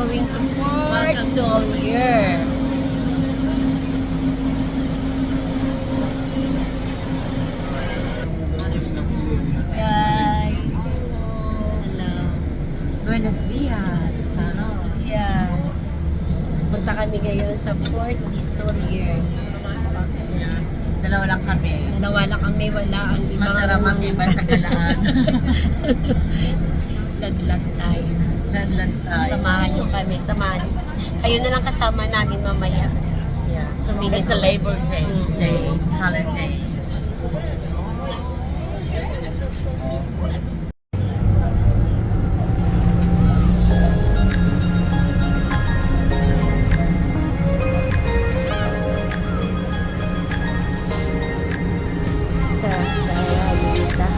going to Port Solier. Guys, hello. Buenos dias. Yes. Punta kami ngayon sa Port Solier. Dalawa lang kami. Dalawa lang kami, wala ang ibang Magdaramak iba sa galaan. ladlat tayo. Landland tayo. Samahan nyo kami, samahan nyo. Kayo na lang kasama namin mamaya. Yeah. Tumingin It's a Labor Day. Mm. Day. It's holiday. Sa Ayunita.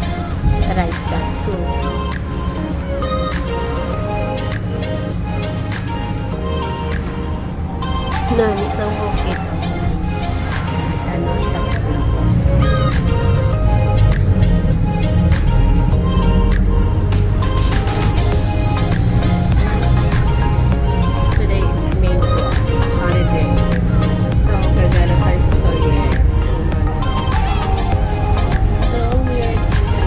Right side too. Isang bukit. Ano, today is May holiday. So, gagala tayo sa Solier. So, we're here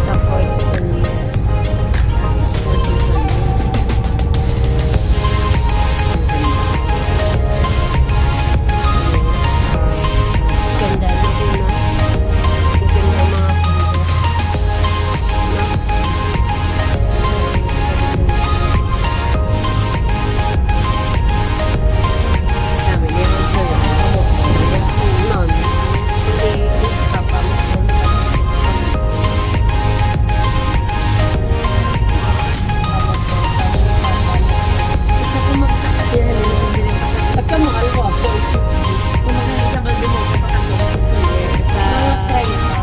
sa Port Solier. Port Solier. Ganda na din, no? Ang ganda ng mga pundo. Sabi niya, noon, hindi papamakon. Isa ko magkakasya, Pagka makalwa ako, kumakas sa balde mo, kapatalo ko sa Try ito.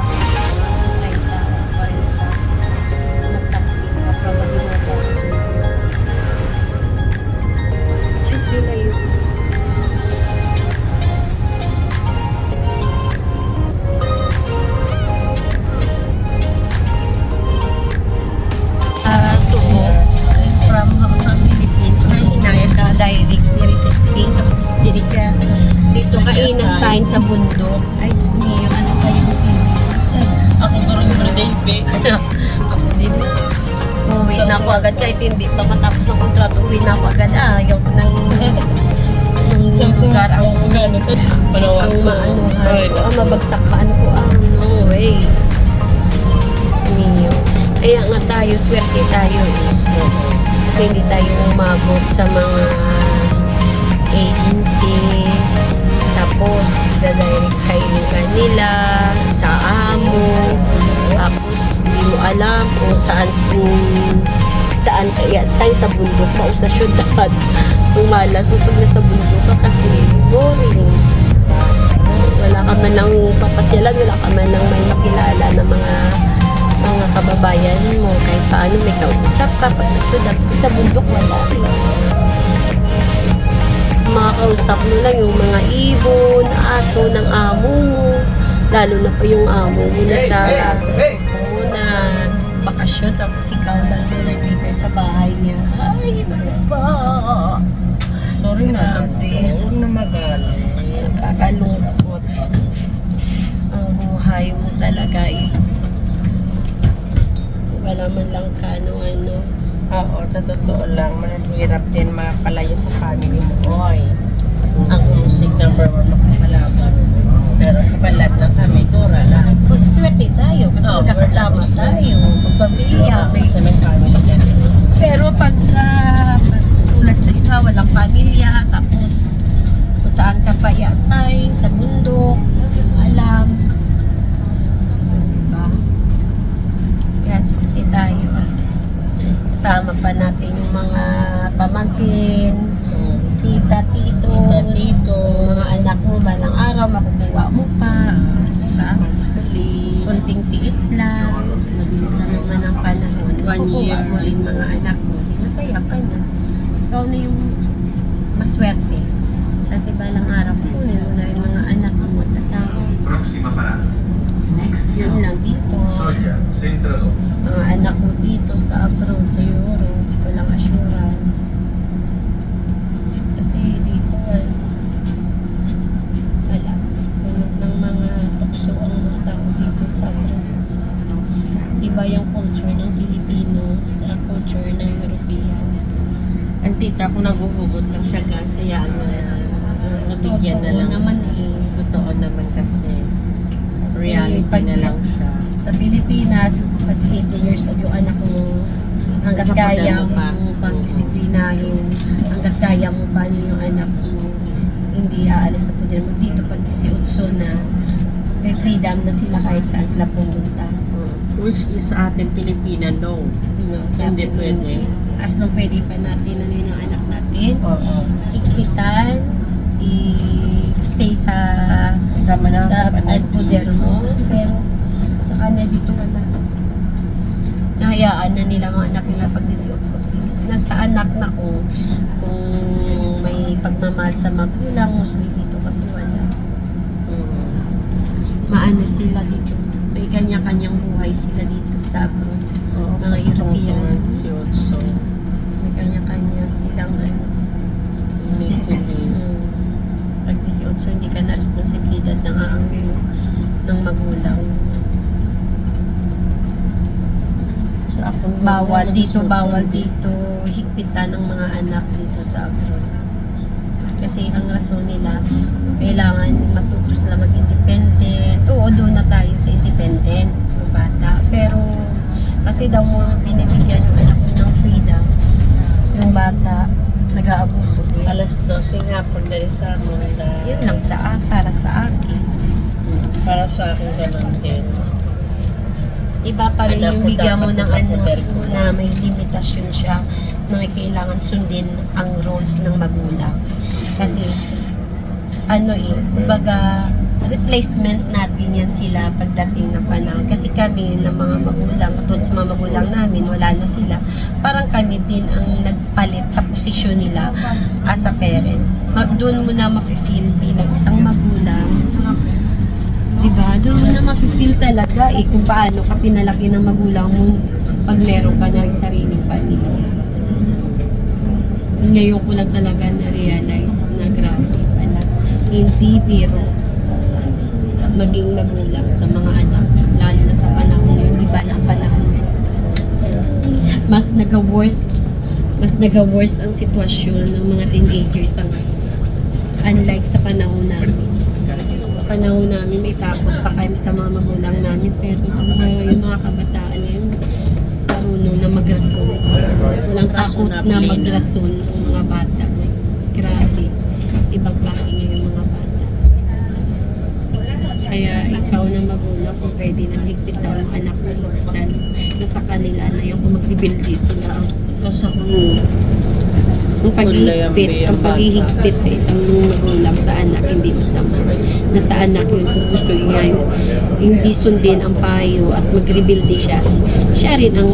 Nag-taxi ka from Manila sa Luzon. Ay, pila yun. Subo. From Philippines. May hinaya ka direct diri sa Spain. Tapos diri ka dito ka ina-sign sa bundok. Ay, Diyos niyo. Ano kayong Ako parang day, Ako din. Uwi na ako agad kahit hindi pa matapos ang kontrato. Uwi na ako agad. Ayaw ko ng lugar ang maano maanuhan ko. Ang mabagsakan ko. No way. Diyos niyo. Kaya nga tayo, swerte tayo eh. Kasi hindi tayo umabot sa mga agency. Tapos, dadirect hiring ka nila sa amo. Tapos, hindi mo alam kung saan kaya sign sa bundok pa o sa syudad. Kung malas mo pag nasa bundok ka kasi boring. Wala ka man ng papasyalan, wala ka man ng may makilala na mga kababayan mo. Kahit paano may kausap ka pag sa syudad. Sa bundok wala. Makakausap mo lang yung mga ibon, aso ng amo mo. Lalo na pa yung amo mo na na bakasyon. Tapos ikaw lang yung nag-leader sa bahay niya. Ay, ano ba? Sorry na. Grabe. Huwag na magalit. Nakakalungkot. Ang buhay mo talaga is wala man lang ano. Oo, sa totoo lang, mahirap din mapalayo sa family mo. Oy, ang music number 1 makakalaban. Pero kapalat lang kami, Dora lang. Kasi swerte tayo kasi Oo, magkakasama tayo. Magpamilya. Sa may family ka. Pero pag tulad sa iba, walang pamilya, tapos kung saan ka pa i-assign, sa bundok, yung alam. Diba? Kaya swerte tayo. Kasama pa natin yung mga pamangkin, tita, tito, mga anak mo balang araw, makukuha mo pa. Diba? Kunting tiis lang. Magsisa naman ang panahon. 1 year. Makukuha mo rin mga anak mo. Masaya ka na. Ikaw na yung maswerte. Kasi balang araw, kunin mo na rin mga anak mo at asawa. Próxima parada. Next Yun lang dito. Soya, Centro 2. Mga anak mo dito sa abroad, sa Europe. Walang Yung tita ko naguhugot lang siya guys. Hayaan mo na. Nabigyan na Totoo lang. naman eh. Totoo naman kasi. Kasi Reality pag- na lang siya. Sa Pilipinas, pag 18 years old yung anak mo, hanggat Sa kaya poder mo pa. mo pagdisiplinahin, hanggat kaya mo paano yung anak mo, hindi aalis sa poder mo. Dito pag 18 na, may freedom na sila kahit saan sila pumunta. Which is sa atin Pilipina, no. Sa Hindi atin, pwede. As long pwede pa natin ano yun ang anak natin, Oo. iklitan, i-stay sa Tama na. sa kapatid. poder mo, pero sa kanya dito wala. Nahayaan na nila mga anak nila pag 18. Nasa anak na kung may pagmamahal sa magulang, mostly dito kasi wala. Maano sila dito. May kanya-kanyang buhay sila dito sa abroad. Oo. Mga European. 18. May kanya-kanya silang ano. Need to live. Pag 18, hindi ka na responsibilidad ng magulang. So ako Bawal dito higpitan ng mga anak dito sa abroad. Kasi ang rason nila, kailangan matuto sila mag-independent. Oo, doon na tayo sa independent ng bata. Pero, kasi daw mo binibigyan yung anak mo ng freedom. Yung bata, nag-aabuso din. Alas 12 nga pag dali sa amin na Yun lang para sa akin. para sa akin ganun din. Iba pa rin Anak yung ko bigyan mo dapat ng sa anak poder mo ko. na may limitasyon siya na kailangan sundin ang rules ng magulang. Kasi, kumbaga, replacement natin yan sila pagdating ng panahon. Kasi kami, ng mga magulang, katulad sa mga magulang namin, wala na sila. Parang kami din ang nagpalit sa posisyon nila as a parents. Doon mo na mafe-feel bilang isang magulang. Diba? Doon mo na mafe-feel talaga kung paano ka pinalaki ng magulang mo pag meron ka na rin sariling pamilya. Ngayon ko lang talaga na-realize na grabe pala. Hindi biro maging magulang sa mga anak, lalo na sa panahon ngayon, iba na ang panahon ngayon. Mas naga-worse ang sitwasyon ng mga teenagers unlike sa panahon namin. Sa panahon namin, may takot pa kami sa mga magulang namin, pero yung mga kabataan ngayon, marunong na magrason. Walang takot na magrason ng mga bata. Grabe. Ibang klase ngayon mga bata. Kaya ikaw na magulang kung pwede na higpitan ang anak mo, higpitan na sa kanila na yung kung magdibildi sila Kasi ang paghihigpit sa isang magulang sa anak hindi masama. Nasa anak yun kung gusto niya yun, hindi sundin ang payo at magrebuildi siya rin ang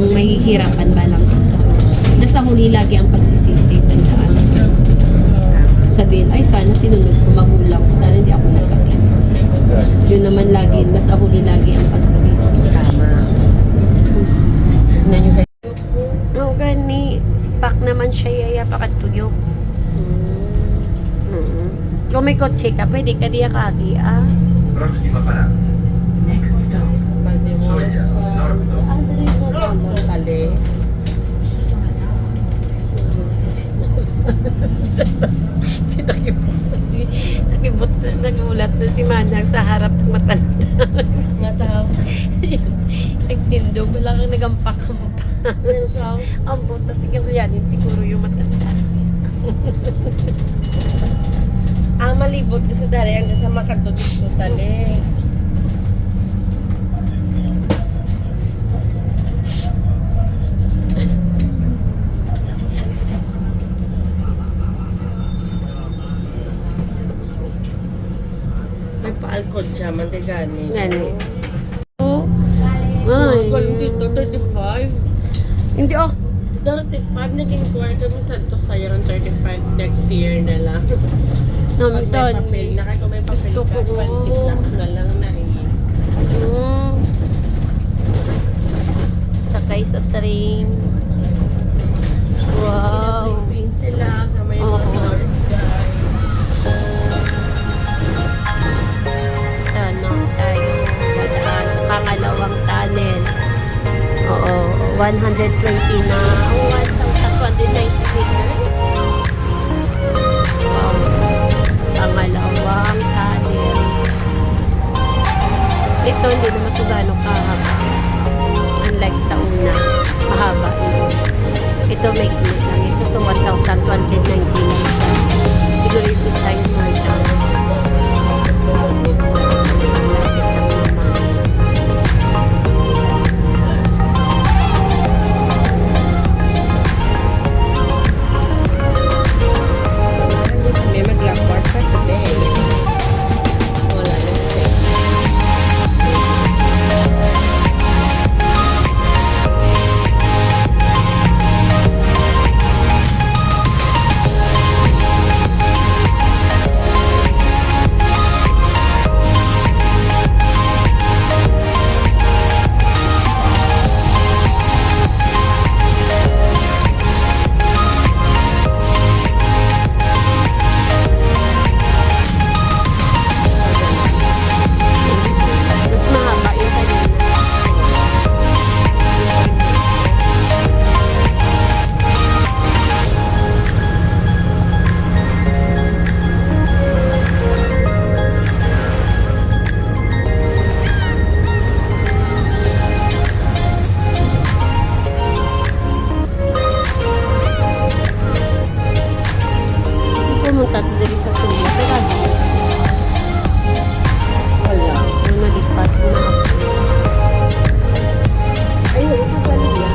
mahihirapan balang ito. Nasa huli lagi ang pagsisisi, tandaan. Sabihin, ay sana sinunod ko magulang ko, sana hindi ako nagkagyan. Yun naman lagi, nasa huli lagi ang pagsisisi. tama. Tignan nyo kayo. Oo, gani. Sipak naman siya, yaya, pakatuyok. Kung may kotse ka, pwede ka diya kagi, ah. Próxima parada. Next stop. Soya, Norto. Kali. Nakibot na, nagulat na si Manang sa harap ng matanda. Nataw. Nagtindog, wala kang nagampak-ampak. Ano sa Ang buta, tingnan ko yanin siguro yung matanda. ang malibot ko sa dari ang sa makatutut tali. May pa-alcohol siya, mandigani. Gani. Oh. Ay. Galing dito, 35. Hindi, oh. 35, naging quarter mo sa to sayang 35 next year na lang. Pag may Naman papel, kung may papel Gusto ka, ko. 20 plus na lang na Sakay sa train. Wow. Sleeping sila sa may Oo. north guys. Ano tayo dadaan sa pangalawang tunnel. Oo, 120 na. 1,029 Ito hindi naman ito gano'ng kahaba. Unlike sa una, mahaba yun. Ito may init lang. Ito sa 1,219 lang siya. Siguro ito tayo mga dyan. May mag-lakbar pa today. Wala na siya. Mas mahaba yung kanina. Pumunta to dali sa Suya. Pero wala. Nung nalipat na ako. Ayun, ito ba niya?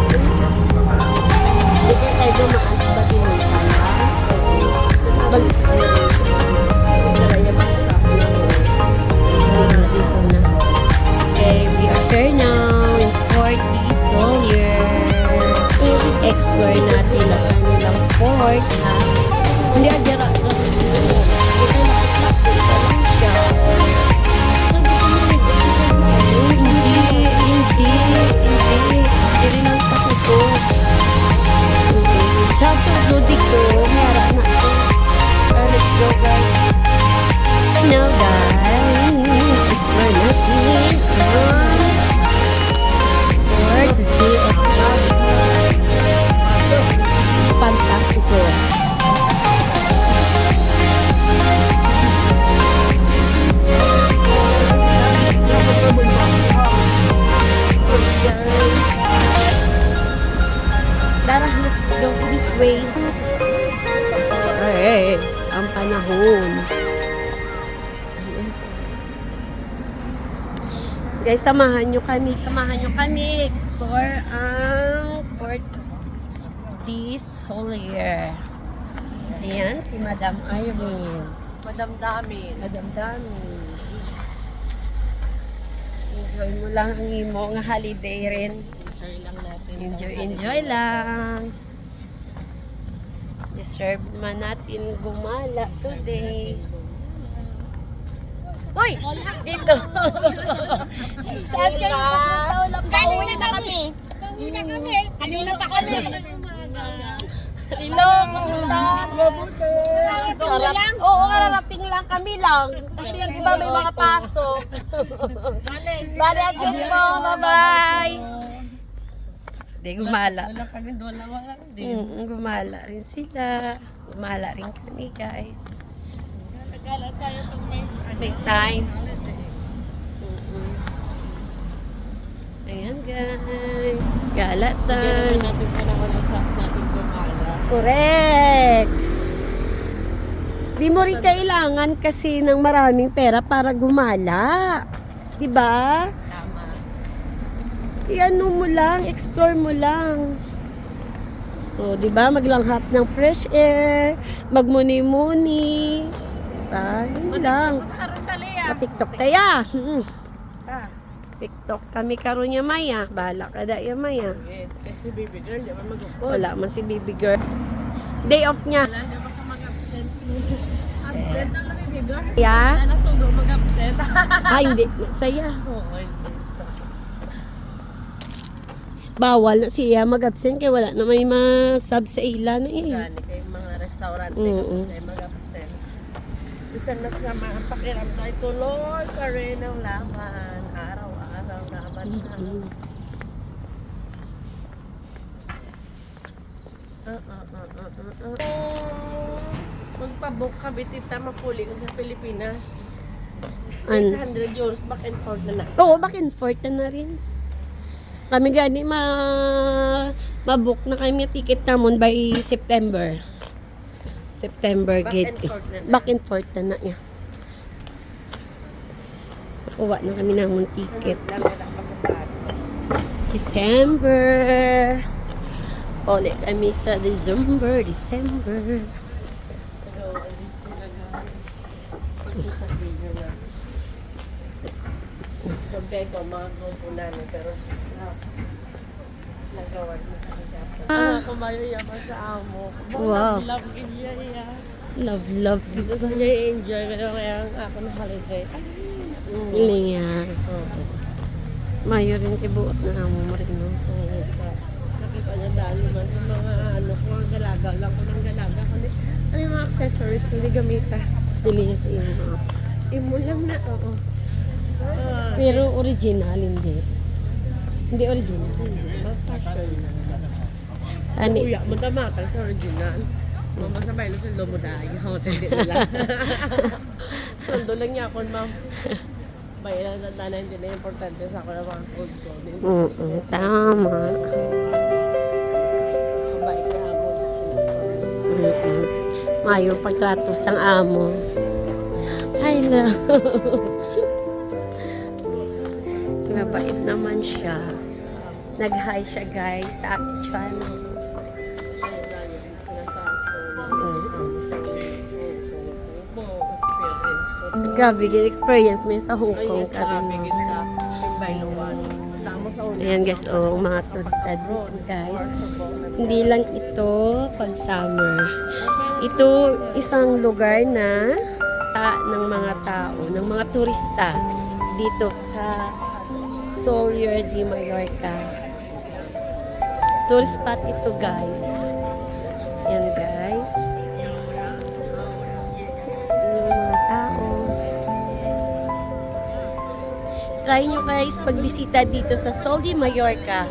Dito tayo dumaan sa Batinong Kaya. Balik na rin. Daraya ba sa ako na dito na. Okay, we are here now in Fort Solier. Explore natin ang kanilang fort, ha? Hindi, adjara. Ito yung nakapag. Ito lang siya. Hindi rin ang pakutok. Sa susunod ko, meron na ito. Let's go, guys. Now, guys, explore natin ang Fort DX. Fantastico. Tara, let's go this way. Ay, ang panahon. Guys, samahan nyo kami. Explore ang Fort Solier. Ayan, si Madam Irene. Madam Dami. Madam Dami. Enjoy mo lang ang imo nga holiday rin. Enjoy lang natin. Enjoy lang. Deserve man natin gumala today. Uy! Dito! Saan kayo pupunta? Kanina kami. Kanina pa kami. Hello, kamusta? Sarap. Oo, kararating lang kami lang. Kasi di ba may mga pasok. Bale, adjust mo. Bye-bye. Hindi, gumala. Wala kami, wala din. Gumala rin sila. Gumala rin kami, guys. Nagala tayo pag may May time. Ayan, guys. Gala Hindi time. natin panahon ang sa natin gumala. Correct. Di mo rin kailangan kasi ng maraming pera para gumala. Di ba? Tama. Iano mo lang, explore mo lang. O, di ba? Maglanghap ng fresh air, magmuni-muni. Diba? Yun lang. Pa-TikTok taya. TikTok kami karon niya maya. Bala ka da ya maya. Kasi baby girl, di ba mag-upod? Wala man si baby girl. Day off niya. Wala, di ba ka mag-absent? Absent ang baby girl. Ya? Wala sugo mag-absent. Ah, hindi. Saya. Oo, Bawal na siya mag-absent kaya wala na may ma-sub sa ila na eh. Gani kayong mga restaurante Mm-mm. kayo mag-absent. Bisan na sama ang pakiramdam, tuloy ka rin ang laban. Araw-araw laban na. Magpabook ka, bitita mapuli ka sa Pilipinas. Ano? 800 euros back and forth na na. Oo, back and forth na rin. Kami gani ma-book na kami ticket namon by September. September Back gate. and forth na na. Back and forth na yeah. Nakuha na kami namon ticket. Lang na pa sa Paris. December. Ulit kami sa December. Pero, pagkita video na. Sabi ko, mga grupo namin, pero nagawa niya sa Ah. kumayo yaman sa amo. Wow. Love niya niya. Love. Gusto niya i-enjoy, pero kaya ako na holiday. Iling yan. Mayo rin kibuot na amo mo rin. No? Nakita niya dahil naman sa mga ano ko, ang galaga lang ko ng galaga. Ano yung mga accessories, hindi gamita. Sili sa iyo. Imo lang na, oo. Pero original, hindi. Hindi original. Mga fashion. Ani, Kuya, magdamatan sa original. Mama sa bailo sa lomo dahil. Hindi nila. Sundo lang niya ako, ma'am. Bayan na tanda hindi na importante sa ako na mga gold ko. tama. Mabait na ako. Mayo pagtrato sang amo. Ay na. Mabait naman siya. Nag-hi siya guys sa aking channel. Grabe, good experience may sa Hong Kong ka rin. Ayan guys, mga turista dito guys. Hindi lang ito pag summer. Ito isang lugar na ng mga tao, ng mga turista dito sa Solier de Mallorca. Tourist spot ito guys. Ayan guys. Yung mga tao. Try nyo guys pagbisita dito sa Sol de Mallorca.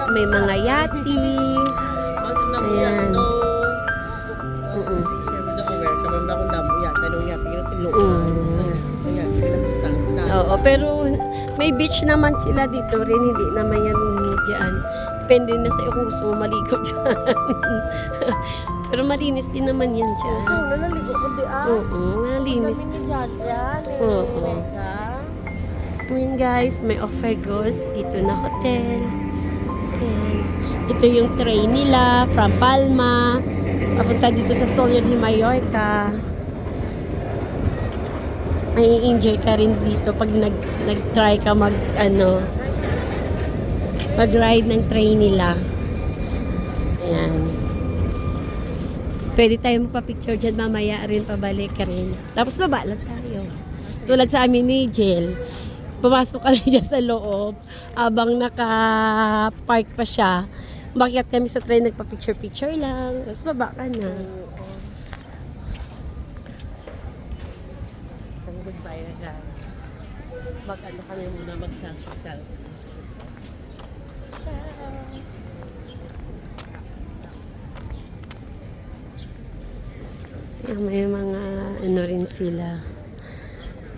May mga yati. Ayan. Oo, pero may beach naman sila dito rin. Hindi naman yan dyan. Depende na sa kung gusto mo maligo dyan. Pero malinis din naman yan dyan. Oo, malinis. Oo. Ngayon guys, may offer goes dito na hotel. Ayan. Ito yung train nila from Palma. Papunta dito sa Solier de Mallorca. May enjoy ka rin dito pag nag-try ka mag-ride ng train nila. Ayan. Pwede tayo magpa-picture dyan mamaya rin, pabalik ka rin. Tapos baba lang tayo. Tulad sa amin ni Jill. Pumasok kami dyan sa loob. Abang naka-park pa siya. Bakit kami sa train nagpa-picture-picture lang. Tapos baba ka na. Goodbye na guys. Mag-ano kami muna, mag-selfie-selfie. Ciao! May mga ano rin sila.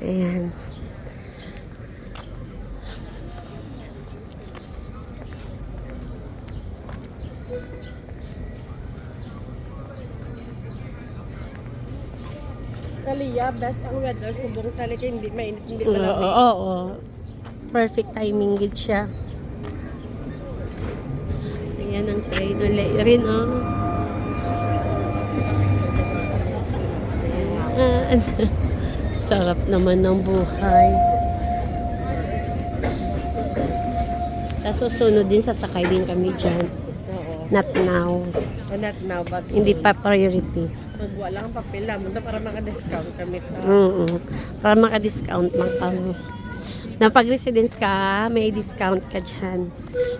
Ayan. Talia, best ang weather. Subong tali ka, hindi mainit, hindi Oo, malamig. oo. Perfect timing gid siya. Ayan ang train ulit rin, oh. Ayan. Sarap naman ng buhay. Sa susunod din, sasakay din kami dyan. Oo. Not now. Not now, but Hindi pa priority. magwala ang papel lang. Para maka-discount kami. Para maka-discount lang kami. Na pag residence ka, may discount ka dyan.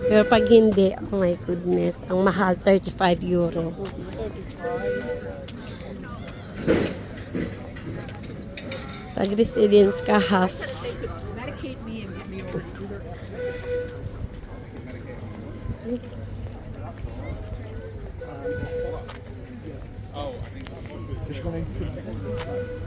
Pero pag hindi, oh my goodness, ang mahal, 35 euro. Pag residence ka, half. Fish connected.